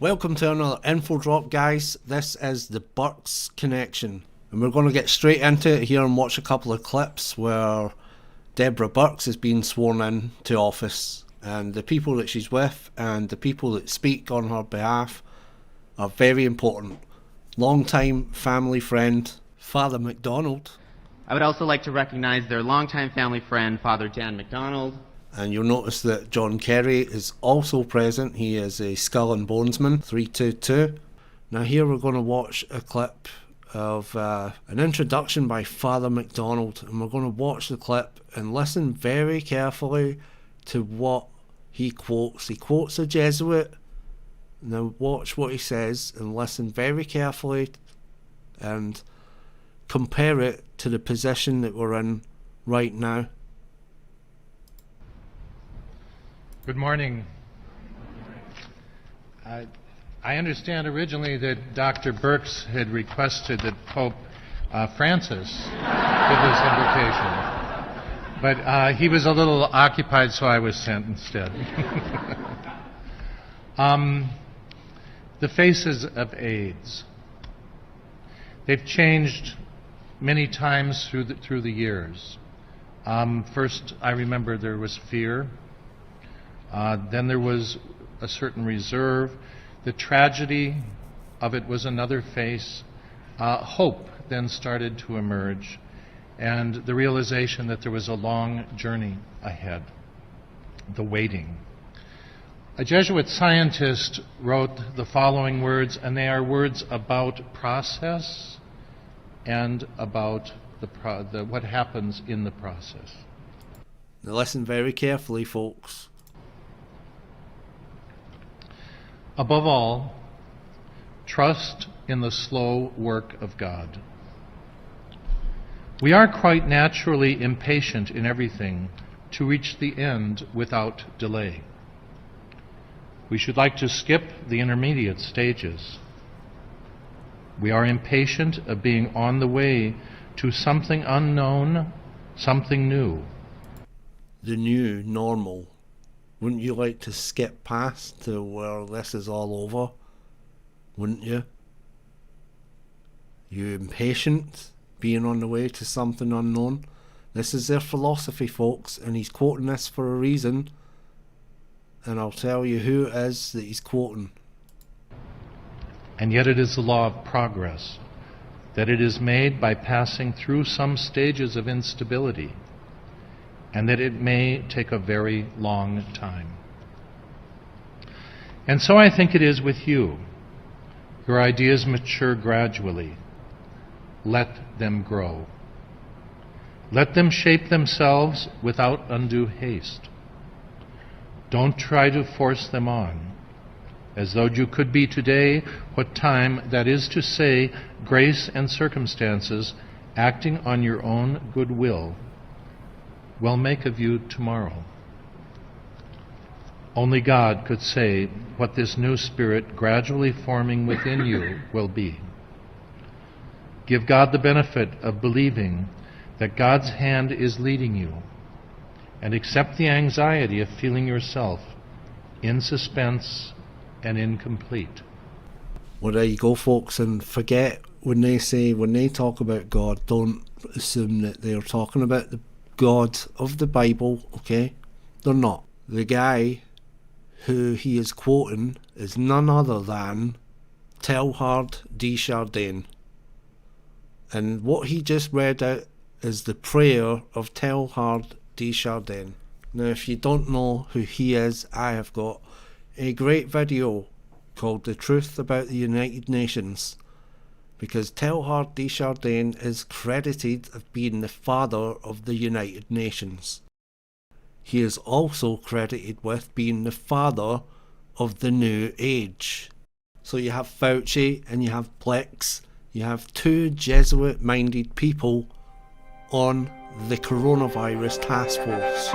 Welcome to another info drop, guys. This is the Burks Connection, and we're going to get straight into it here and watch a couple of clips where Deborah Burks is being sworn in to office, and the people that she's with and the people that speak on her behalf are very important. Long-time family friend, Father McDonald. I would also like to recognize their longtime family friend, Father Dan McDonald. And you'll notice that John Kerry is also present. He is a Skull and Bonesman 322. Now here we're going to watch a clip of an introduction by Father McDonald, and we're going to watch the clip and listen very carefully to what he quotes. He quotes a Jesuit. Now watch what he says and listen very carefully and compare it to the position that we're in right now. Good morning. I understand originally that Dr. Burks had requested that Pope Francis give this invocation, but he was a little occupied, so I was sent instead. The faces of AIDS. They've changed many times through the years. First, I remember there was fear. Then there was a certain reserve. The tragedy of it was another face. Hope then started to emerge, and the realization that there was a long journey ahead, the waiting. A Jesuit scientist wrote the following words, and they are words about process and about what happens in the process. Now listen very carefully, folks. Above all, trust in the slow work of God. We are quite naturally impatient in everything to reach the end without delay. We should like to skip the intermediate stages. We are impatient of being on the way to something unknown, something new. The new normal. Wouldn't you like to skip past to where this is all over? Wouldn't you? You impatient, being on the way to something unknown? This is their philosophy, folks, and he's quoting this for a reason. And I'll tell you who it is that he's quoting. And yet it is the law of progress, that it is made by passing through some stages of instability, and that it may take a very long time. And so I think it is with you. Your ideas mature gradually. Let them grow. Let them shape themselves without undue haste. Don't try to force them on, as though you could be today what time, that is to say, grace and circumstances, acting on your own good will make of you tomorrow. Only God could say what this new spirit gradually forming within you will be. Give God the benefit of believing that God's hand is leading you, and accept the anxiety of feeling yourself in suspense and incomplete. Well, there you go, folks, and forget when they talk about God, don't assume that they're talking about the God of the Bible, okay? They're not. The guy who he is quoting is none other than Teilhard de Chardin. And what he just read out is the prayer of Teilhard de Chardin. Now, if you don't know who he is, I have got a great video called The Truth About the United Nations, because Teilhard de Chardin is credited of being the father of the United Nations. He is also credited with being the father of the New Age. So you have Fauci and you have Plex, you have two Jesuit-minded people on the coronavirus task force.